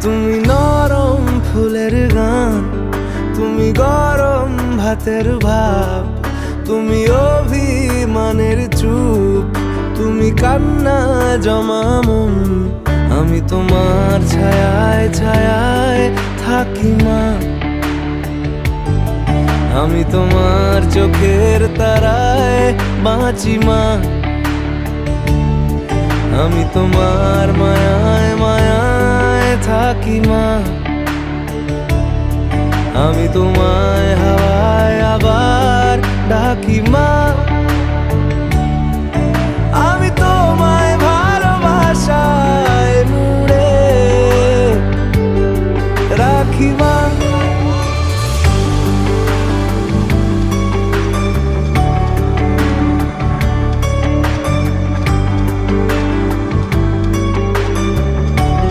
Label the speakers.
Speaker 1: তুমি নরম ফুলের গান, তুমি গরম ভাতের ভাব, তুমি অভিমানের চুপ, তুমি কান্না জমা মন। আমি তোমার ছায়ায় ছায়ায় থাকি মা, আমি তোমার চোখের তারায় বাঁচি মা, আমি তোমার মায়ায় মায়ায় থাকি মা, আমি তোমায় হাওয়ায় আবার ডাকি মা, আমি তোমায় ভালোবাসায় মুড়ে রাখি মা।